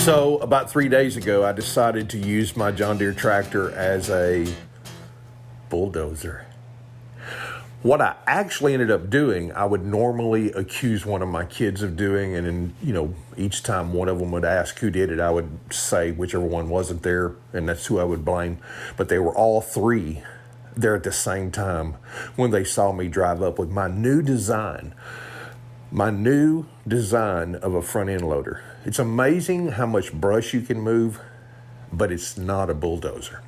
So about 3 days ago, I decided to use my John Deere tractor as a bulldozer. What I actually ended up doing, I would normally accuse one of my kids of doing, and then, each time one of them would ask who did it, I would say whichever one wasn't there, and that's who I would blame. But they were all three there at the same time when they saw me drive up with my new design of a front end loader. It's amazing how much brush you can move, but it's not a bulldozer.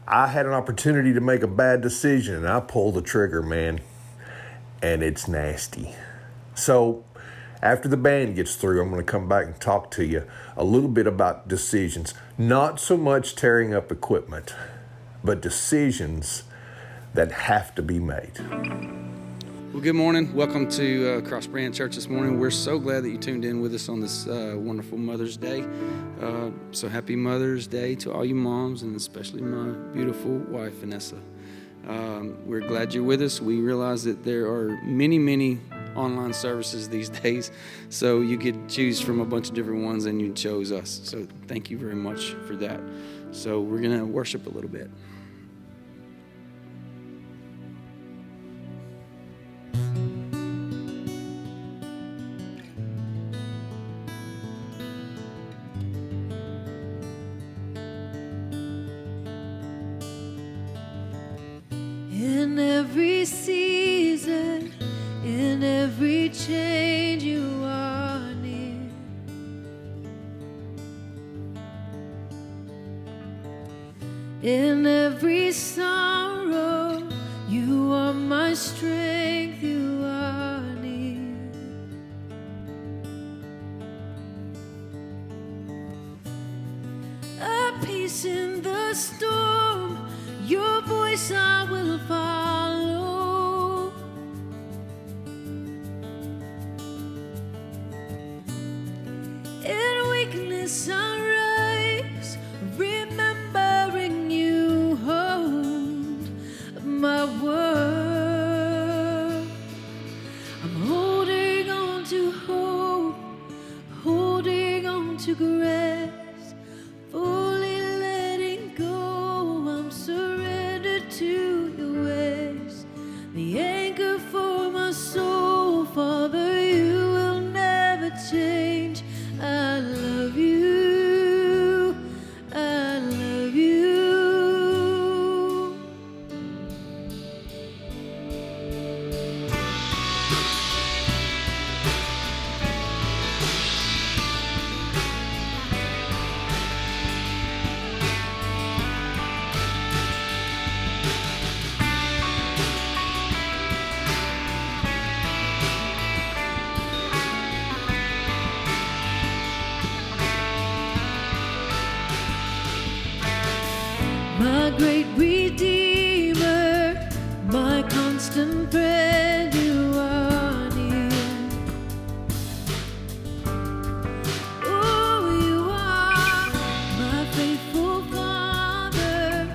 I had an opportunity to make a bad decision and I pulled the trigger, man, and it's nasty. So after the band gets through, I'm going to come back and talk to you a little bit about decisions. Not so much tearing up equipment, but decisions that have to be made. Well, good morning. Welcome to Cross Brand Church this morning. We're so glad that you tuned in with us on this wonderful Mother's Day. So happy Mother's Day to all you moms, and especially my beautiful wife, Vanessa. We're glad you're with us. We realize that there are many online services these days, so you could choose from a bunch of different ones, and you chose us. So thank you very much for that. So we're going to worship a little bit. In every season, in every change, you are near. In every sorrow, you are my strength, you are near. A peace in the storm, your voice I will follow. In weakness I rise, remembering you hold my word. I'm holding on to hope, holding on to grace. Fully letting go, I'm surrendered to your ways. The anchor for my soul, Father, you will never change. I love you, I love you. My great Redeemer, my constant friend, you are near. Oh, you are my faithful Father.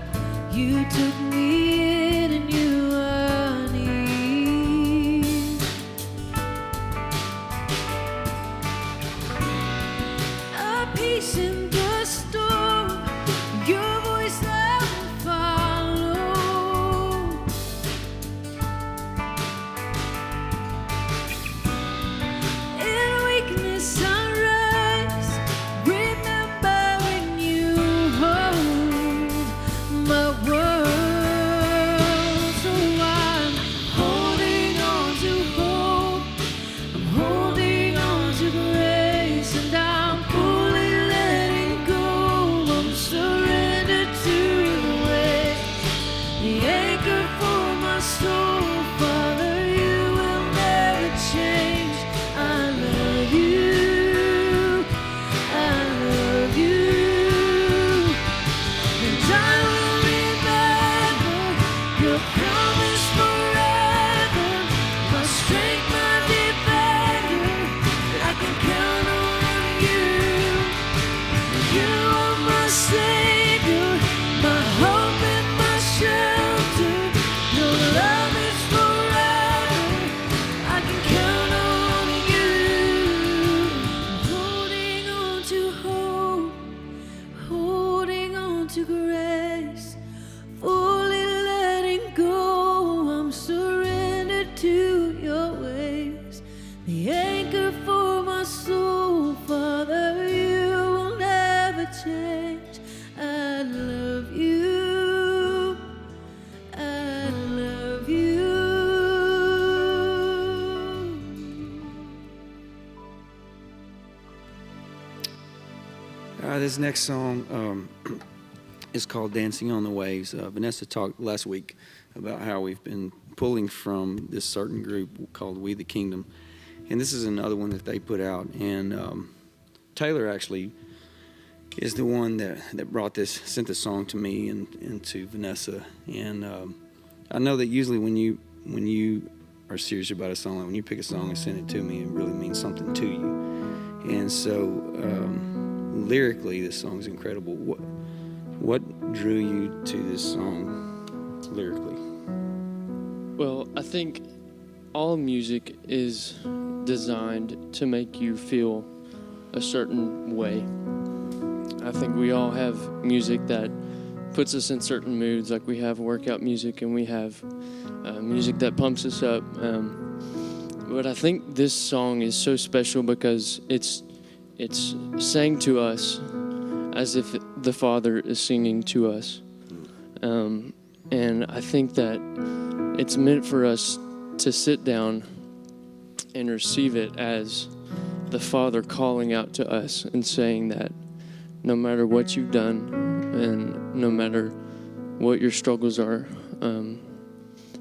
You took me in and you are near. A peace in the storm, your voice I will follow. This next song is called Dancing on the Waves. Vanessa talked last week about how we've been pulling from this certain group called We the Kingdom. And this is another one that they put out. And Taylor actually is the one that sent this song to me and to Vanessa. And I know that usually when you are serious about a song, like when you pick a song and send it to me, it really means something to you. And so lyrically, this song is incredible. What drew you to this song lyrically? Well, I think all music is designed to make you feel a certain way. I think we all have music that puts us in certain moods, like we have workout music and we have music that pumps us up. But I think this song is so special because it's sang to us as if the Father is singing to us. And I think that it's meant for us to sit down and receive it as the Father calling out to us and saying that no matter what you've done and no matter what your struggles are,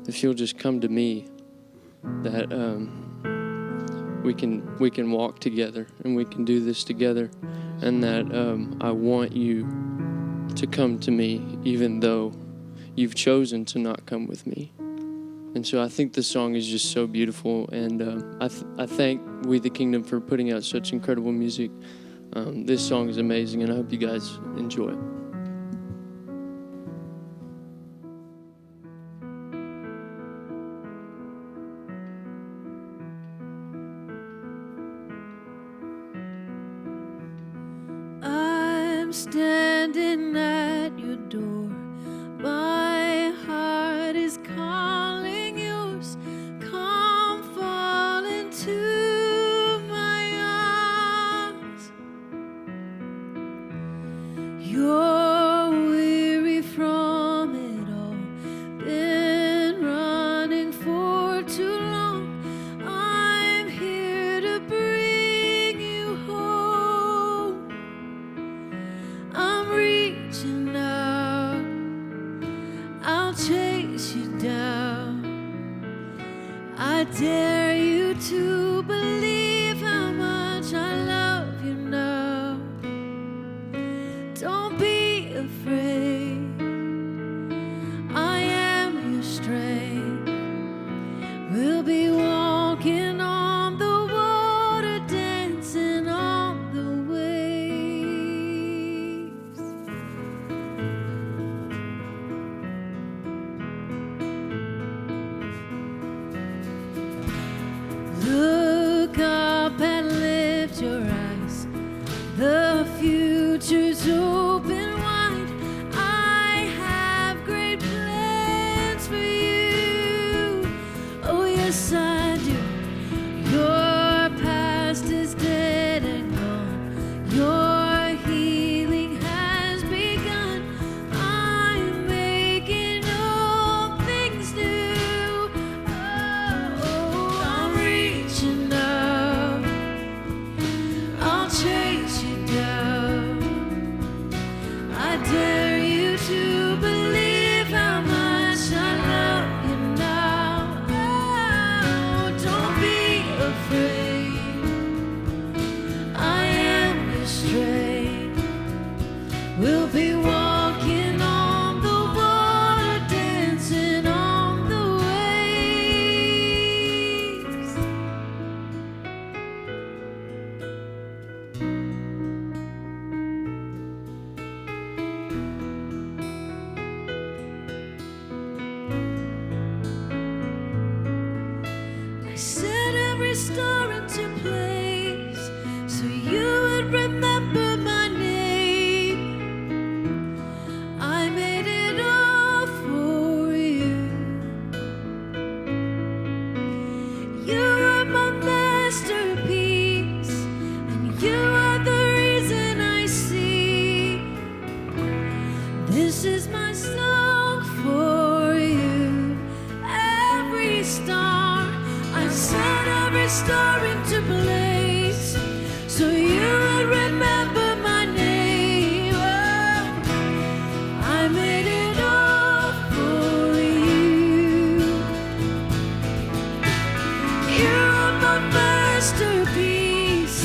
if you'll just come to me, that we can walk together and we can do this together, and that I want you to come to me even though you've chosen to not come with me. And so I think this song is just so beautiful, and I thank We the Kingdom for putting out such incredible music. This song is amazing, and I hope you guys enjoy it. I'm standing at your door. My heart is calling yours. Come fall into my arms. You're weary from it all, been running for too long. I'm here to bring you home. I'm reaching out, I'll chase you down. I dare you to believe how much I love you now. Don't be afraid, I am your strength. We'll be walking on the water, dancing on the waves. Look up and lift your eyes. The future's open wide. I have great plans for you. Oh, yes, I do. Your past is dead and gone. Your healing has begun. I'm making all things new. Oh, I'm reaching out, I'll chase you down. I dare you to believe how much I love you now. Oh, don't be afraid, I am your strength. We'll be walking on the water, dancing on the waves. I set every star into place so you would remember my name. I made it all for you. You are my masterpiece, and you are the reason I see. This is my song for you. Every star, I set every star into place so you would remember my name. masterpiece,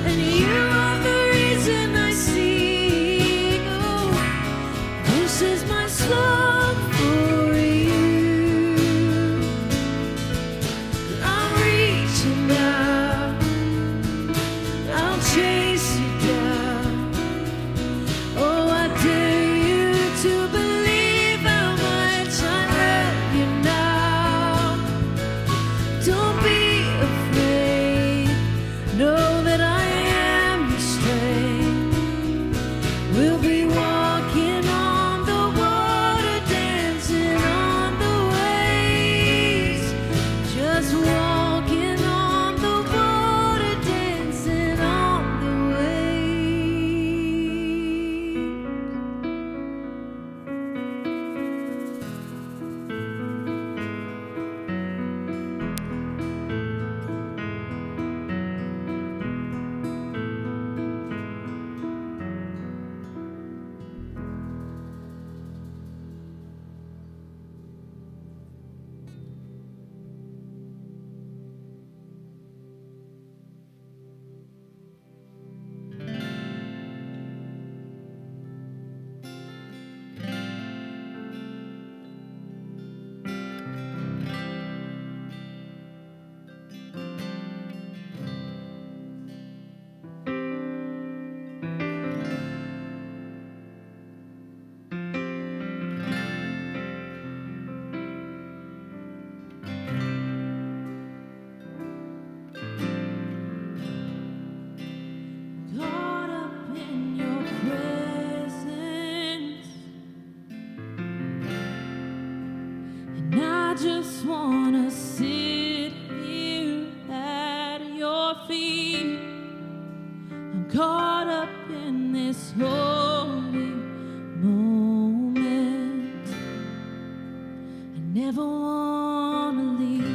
and you are the reason I sing. Oh, this is my song for you. I'm reaching out, I'll chase you down. Oh, I dare you to believe how much I love you now. Don't be afraid, know that I am your strength. We'll be walking on the water, dancing on the waves. Just walking on the water, dancing on the waves. Caught up in your presence, and I just wanna sit here at your feet. I'm caught up in this holy moment. I never wanna leave.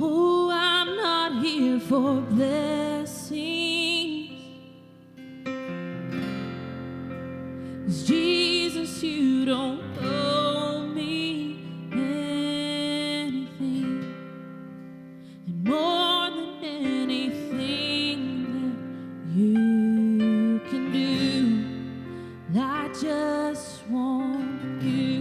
Oh, I'm not here for blessings. 'Cause Jesus, you don't owe me anything. And more than anything that you can do, I just want you.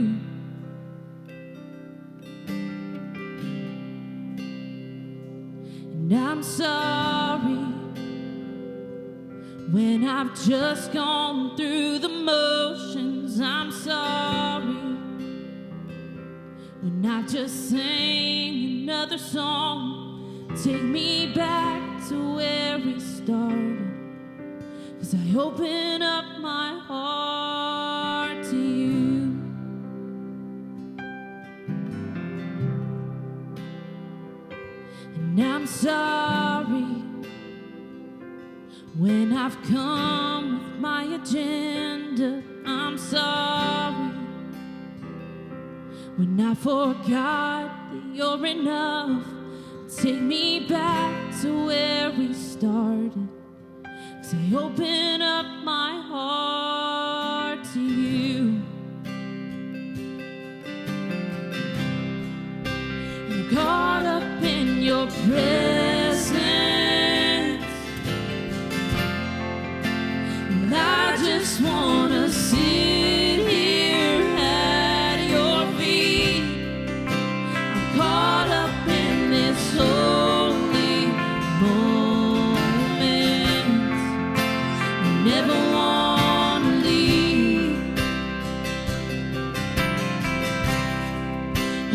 And I'm sorry when I've just gone through the motions. I'm sorry when I've just sang another song. Take me back to where we started, 'cause I open up my heart to you. And I'm sorry when I've come with my agenda. I'm sorry when I forgot that you're enough. Take me back to where we started, 'cause I open up my heart to you. I'm caught up in your presence, and I just wanna sit here at your feet. I'm caught up in this holy moment. Never wanna leave.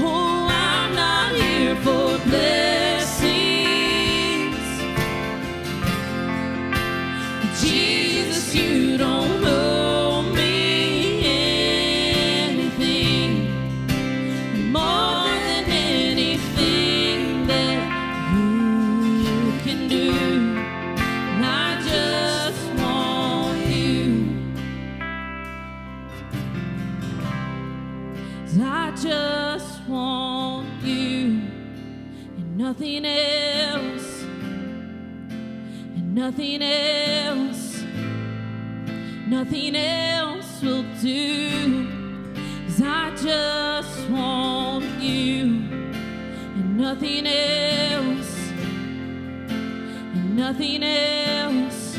Oh, I'm not here for blessings. Jesus, you don't owe me anything. More than anything that you can do, I just want you. 'Cause I just want you and nothing else, and nothing else, nothing else will do. 'Cause I just want you. nothing else, and nothing else,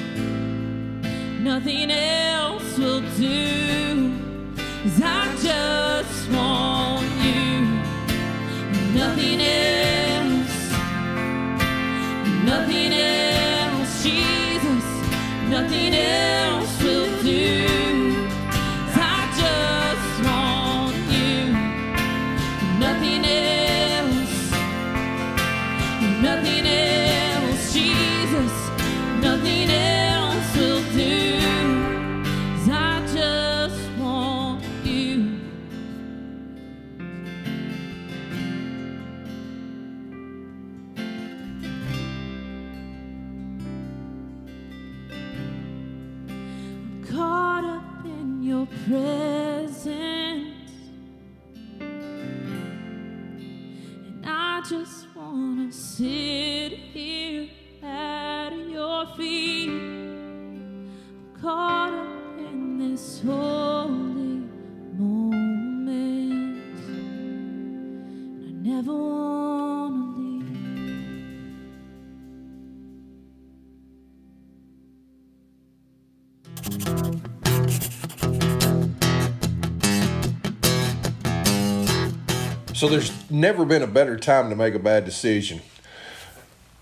nothing else will do. 'Cause I just want you, nothing else, nothing else, Jesus, nothing else will do. 'Cause I just want you, nothing else, nothing else, Jesus, nothing else will do. 'Cause I just want you. I'm caught up in your presence, and I just wanna sit here at your feet. I'm caught up in this holy moment, I never wanna leave. So there's never been a better time to make a bad decision.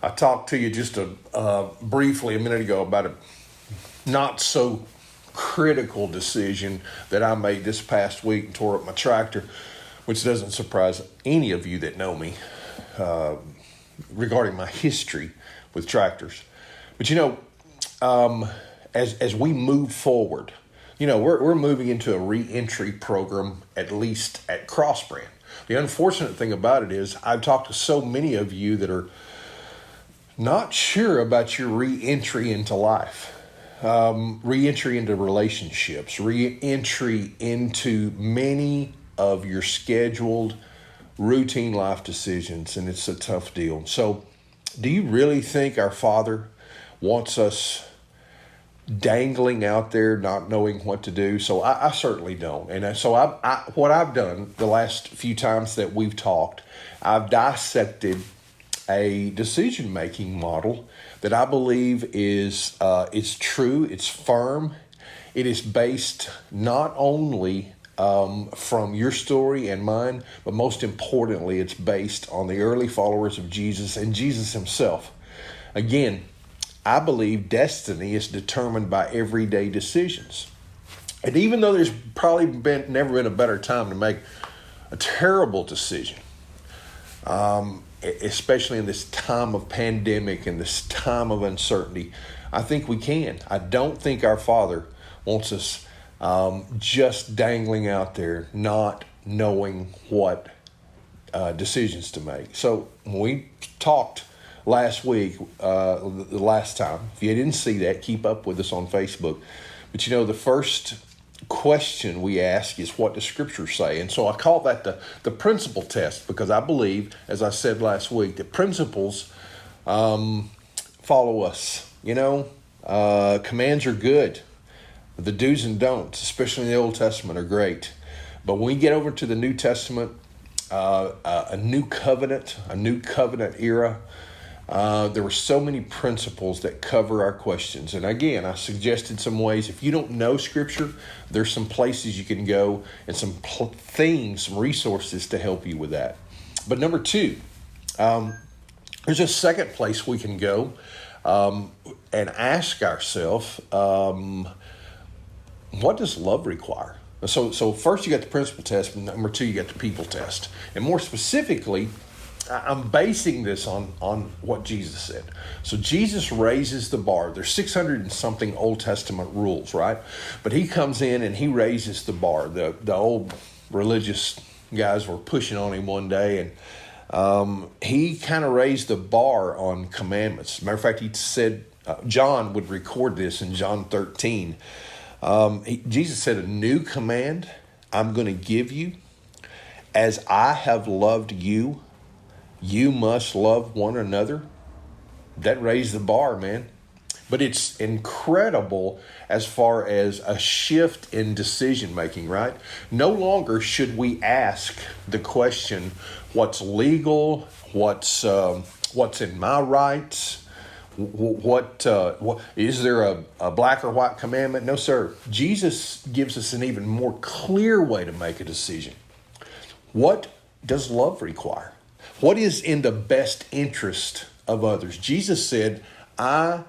I talked to you just briefly a minute ago about a not so critical decision that I made this past week and tore up my tractor, which doesn't surprise any of you that know me regarding my history with tractors. But as we move forward, we're moving into a re-entry program, at least at Cross Brand. The unfortunate thing about it is I've talked to so many of you that are not sure about your re-entry into life, re-entry into relationships, re-entry into many of your scheduled routine life decisions, and it's a tough deal. So do you really think our Father wants us dangling out there not knowing what to do? So I certainly don't. And so what I've done the last few times that we've talked, I've dissected a decision-making model that I believe is true, it's firm, it is based not only from your story and mine, but most importantly, it's based on the early followers of Jesus and Jesus himself. Again, I believe destiny is determined by everyday decisions. And even though there's probably never been a better time to make a terrible decision, especially in this time of pandemic and this time of uncertainty, I think we can. I don't think our Father wants us just dangling out there, not knowing what decisions to make. So when we talked last week, the last time, if you didn't see that, keep up with us on Facebook. But the first question we ask is, what does Scripture say? And so I call that the principle test, because I believe, as I said last week, that principles follow us. Commands are good. The do's and don'ts, especially in the Old Testament, are great. But when we get over to the New Testament, a new covenant era, there were so many principles that cover our questions. And again, I suggested some ways. If you don't know Scripture, there's some places you can go and some resources to help you with that. But number two, there's a second place we can go and ask ourselves, what does love require? So first you got the principle test, and number two, you got the people test. And more specifically, I'm basing this on what Jesus said. So Jesus raises the bar. There's 600 and something Old Testament rules, right? But he comes in and he raises the bar. The old religious guys were pushing on him one day, and he kind of raised the bar on commandments. Matter of fact, he said, John would record this in John 13. Jesus said, a new command I'm going to give you. As I have loved you, you must love one another. That raised the bar, man. But it's incredible as far as a shift in decision making, right? No longer should we ask the question, what's legal, what's in my rights, what is there a black or white commandment? No, sir. Jesus gives us an even more clear way to make a decision. What does love require? What is in the best interest of others? Jesus said, I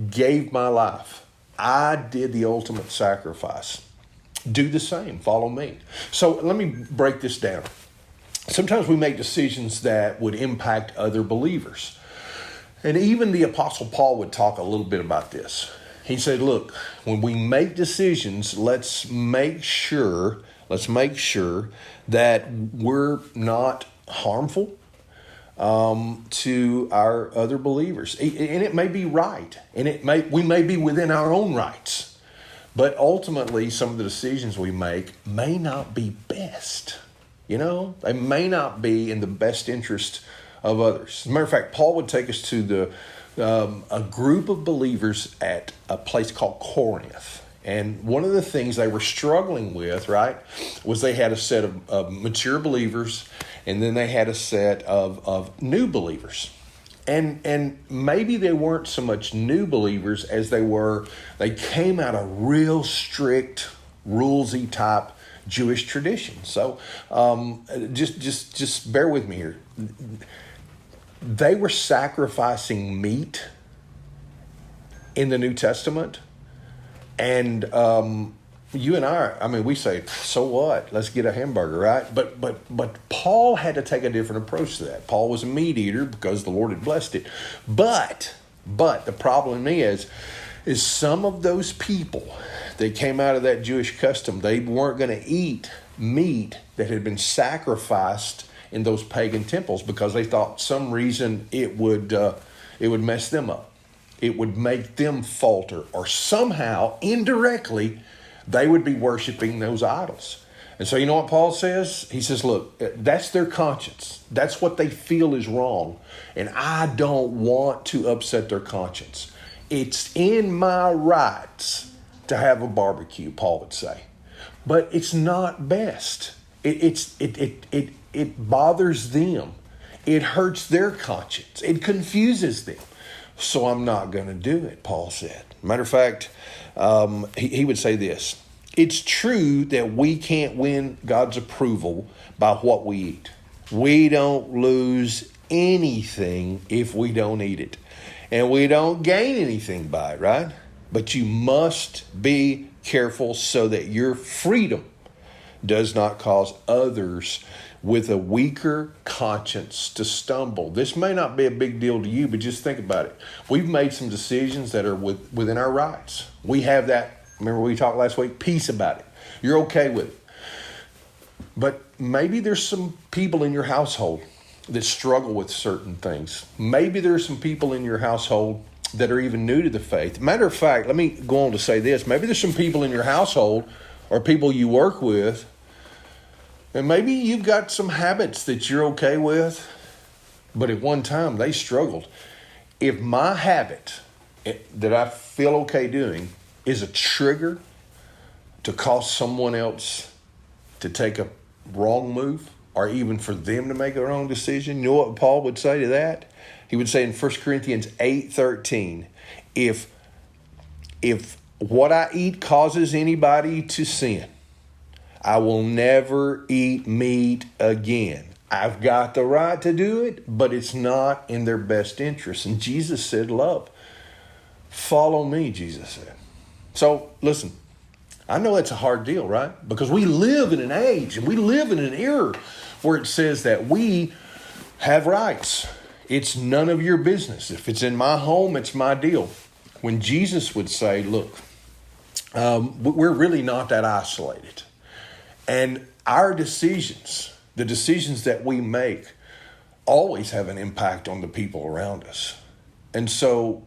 gave my life. I did the ultimate sacrifice. Do the same. Follow me. So let me break this down. Sometimes we make decisions that would impact other believers. And even the Apostle Paul would talk a little bit about this. He said, look, when we make decisions, let's make sure that we're not harmful to our other believers. And it may be right, and we may be within our own rights. But ultimately, some of the decisions we make may not be best. They may not be in the best interest of others. As a matter of fact, Paul would take us to a group of believers at a place called Corinth. And one of the things they were struggling with, right, was they had a set of mature believers, and then they had a set of new believers. And maybe they weren't so much new believers as they came out of real strict, rulesy type Jewish tradition. So just bear with me here. They were sacrificing meat in the New Testament. And you and I mean, we say, so what? Let's get a hamburger, right? But Paul had to take a different approach to that. Paul was a meat eater because the Lord had blessed it. But the problem is some of those people that came out of that Jewish custom, they weren't going to eat meat that had been sacrificed in those pagan temples because they thought some reason it would mess them up. It would make them falter, or somehow, indirectly, they would be worshiping those idols. And so you know what Paul says? He says, look, that's their conscience. That's what they feel is wrong. And I don't want to upset their conscience. It's in my rights to have a barbecue, Paul would say. But it's not best. It bothers them. It hurts their conscience. It confuses them. So I'm not going to do it, Paul said. Matter of fact, he would say this. It's true that we can't win God's approval by what we eat. We don't lose anything if we don't eat it. And we don't gain anything by it, right? But you must be careful so that your freedom does not cause others with a weaker conscience to stumble. This may not be a big deal to you, but just think about it. We've made some decisions that are within our rights. We have that, remember we talked last week, peace about it. You're okay with it. But maybe there's some people in your household that struggle with certain things. Maybe there's some people in your household that are even new to the faith. Matter of fact, let me go on to say this. Maybe there's some people in your household or people you work with, and maybe you've got some habits that you're okay with, but at one time they struggled. If my habit that I feel okay doing is a trigger to cause someone else to take a wrong move, or even for them to make a wrong decision, you know what Paul would say to that? He would say in 1 Corinthians 8:13, if what I eat causes anybody to sin, I will never eat meat again. I've got the right to do it, but it's not in their best interest. And Jesus said, love. Follow me, Jesus said. So, listen, I know it's a hard deal, right? Because we live in an age and we live in an era where it says that we have rights. It's none of your business. If it's in my home, it's my deal. When Jesus would say, look, we're really not that isolated. And our decisions, the decisions that we make, always have an impact on the people around us. And so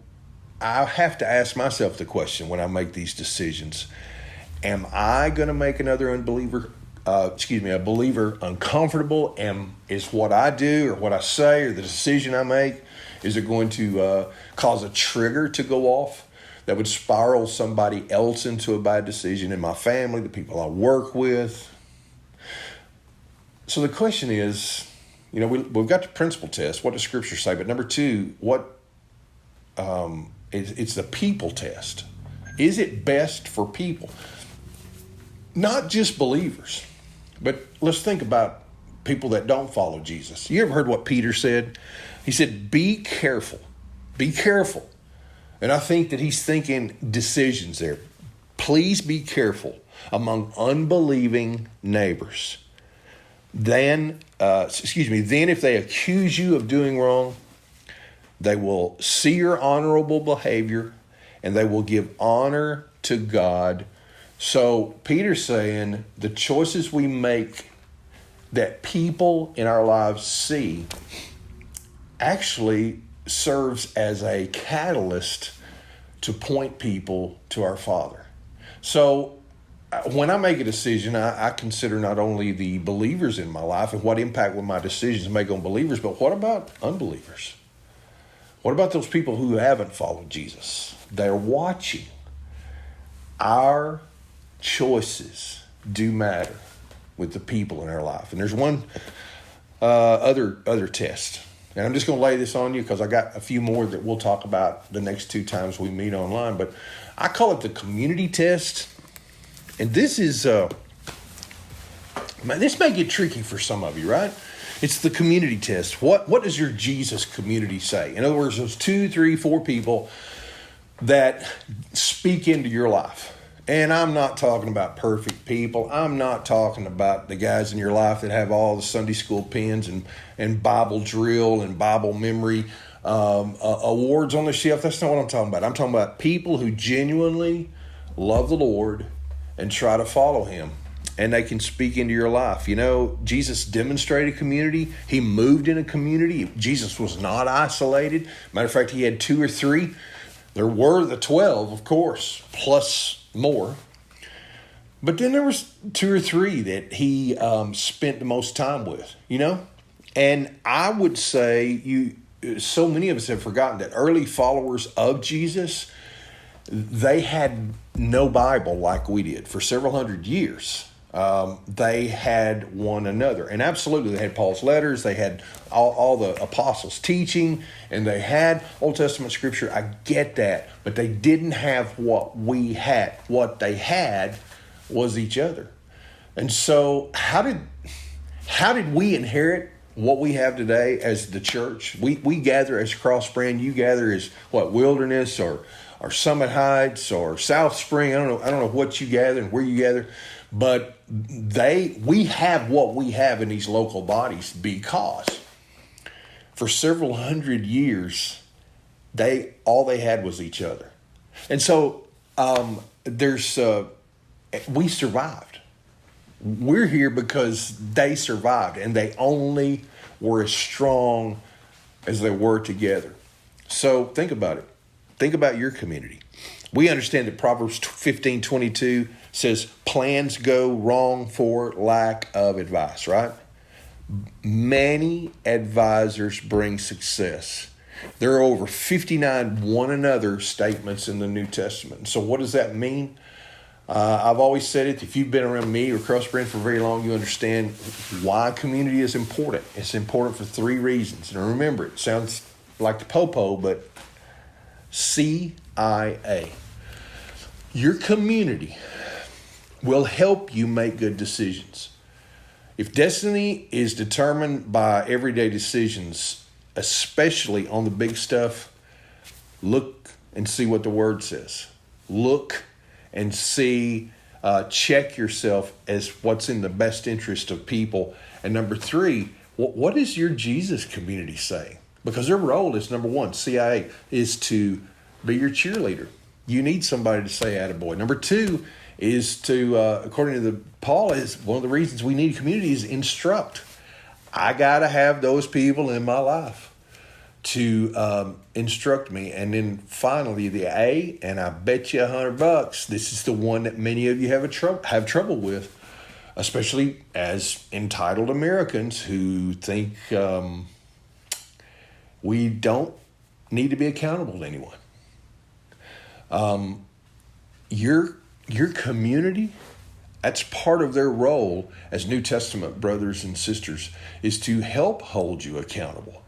I have to ask myself the question when I make these decisions, am I going to make another a believer uncomfortable? Is what I do or what I say or the decision I make, is it going to cause a trigger to go off? that would spiral somebody else into a bad decision in my family, the people I work with. So the question is, we've got the principle test. What does Scripture say? But number two, it's the people test. Is it best for people? Not just believers, but let's think about people that don't follow Jesus. You ever heard what Peter said? He said, be careful. Be careful. And I think that he's thinking decisions there. Please be careful among unbelieving neighbors. Then if they accuse you of doing wrong, they will see your honorable behavior and they will give honor to God. So Peter's saying the choices we make that people in our lives see actually serves as a catalyst to point people to our Father. So when I make a decision, I consider not only the believers in my life and what impact will my decisions make on believers, but what about unbelievers? What about those people who haven't followed Jesus? They're watching. Our choices do matter with the people in our life. And there's one other test. And I'm just going to lay this on you because I got a few more that we'll talk about the next 2 times we meet online. But I call it the community test. And this is, this may get tricky for some of you, right? It's the community test. What does your Jesus community say? In other words, those 2, 3, 4 people that speak into your life. And I'm not talking about perfect people. I'm not talking about the guys in your life that have all the Sunday school pins and Bible drill and Bible memory awards on the shelf. That's not what I'm talking about. I'm talking about people who genuinely love the Lord and try to follow him. And they can speak into your life. Jesus demonstrated community. He moved in a community. Jesus was not isolated. Matter of fact, he had 2 or 3. There were the 12, of course, plus more. But then there was 2 or 3 that he spent the most time with, And I would say so many of us have forgotten that early followers of Jesus, they had no Bible like we did for several hundred years. They had one another. And absolutely, they had Paul's letters. They had all the apostles' teaching. And they had Old Testament scripture. I get that. But they didn't have what we had. What they had was each other. And so how did we inherit what we have today as the church? We gather as Cross Brand. You gather as Wilderness or Summit Heights or South Spring. I don't know what you gather and where you gather. But we have what we have in these local bodies because for several hundred years, all they had was each other. And so we survived. We're here because they survived, and they only were as strong as they were together. So think about it. Think about your community. We understand that Proverbs 15:22 says plans go wrong for lack of advice, right? Many advisors bring success. There are over 59 one another statements in the New Testament. So what does that mean? I've always said it. If you've been around me or Cross Brand for very long, you understand why community is important. It's important for 3 reasons. And remember, it sounds like the popo, but CIA. Your community will help you make good decisions. If destiny is determined by everyday decisions, especially on the big stuff, look and see what the Word says. Look and see, check yourself as what's in the best interest of people. And number 3, what is your Jesus community saying? Because their role is, number 1, CIA, is to be your cheerleader. You need somebody to say attaboy. Number 2 is to, according to Paul, is one of the reasons we need community is instruct. I got to have those people in my life to instruct me. And then finally, the A, and I bet you $100, this is the one that many of you have trouble with, especially as entitled Americans who think we don't need to be accountable to anyone. Your community, that's part of their role as New Testament brothers and sisters, is to help hold you accountable.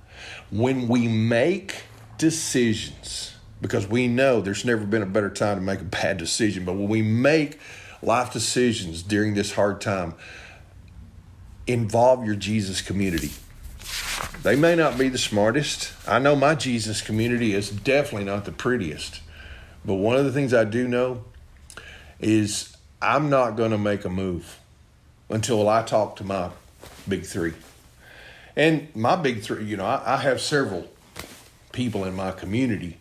When we make decisions, because we know there's never been a better time to make a bad decision, but when we make life decisions during this hard time, involve your Jesus community. They may not be the smartest. I know my Jesus community is definitely not the prettiest. But one of the things I do know is I'm not going to make a move until I talk to my big three. And my big three, I have several people in my community,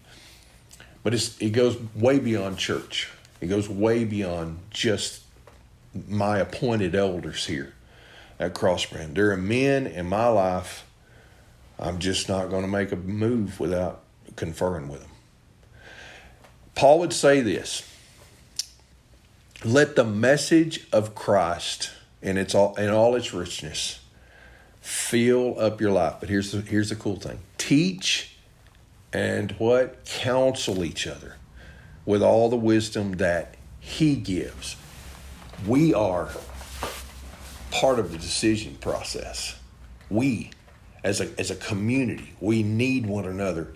but it goes way beyond church. It goes way beyond just my appointed elders here at Crossbrand. There are men in my life I'm just not going to make a move without conferring with them. Paul would say this: let the message of Christ in all its richness fill up your life. But here's the cool thing: teach and what? Counsel each other with all the wisdom that he gives. We are part of the decision process. We, as a community, we need one another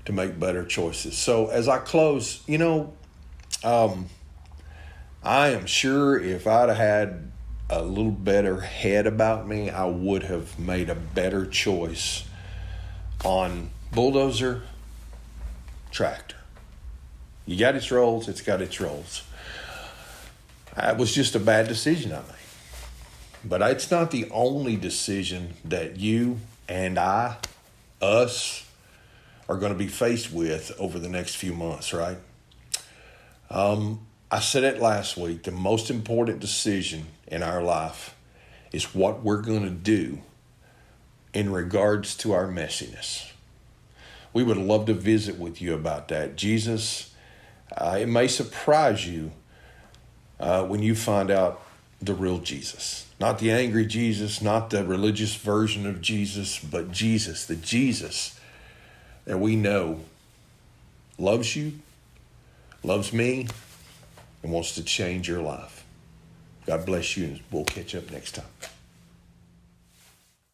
to make better choices. So as I close, I am sure if I'd have had a little better head about me, I would have made a better choice on bulldozer, tractor. You got its roles, it's got its roles. It was just a bad decision I made. But it's not the only decision that you and us, are going to be faced with over the next few months, right? I said it last week, the most important decision in our life is what we're going to do in regards to our messiness. We would love to visit with you about that. Jesus, it may surprise you when you find out the real Jesus. Not the angry Jesus, not the religious version of Jesus, but Jesus, the Jesus that we know loves you, loves me, and wants to change your life. God bless you, and we'll catch up next time.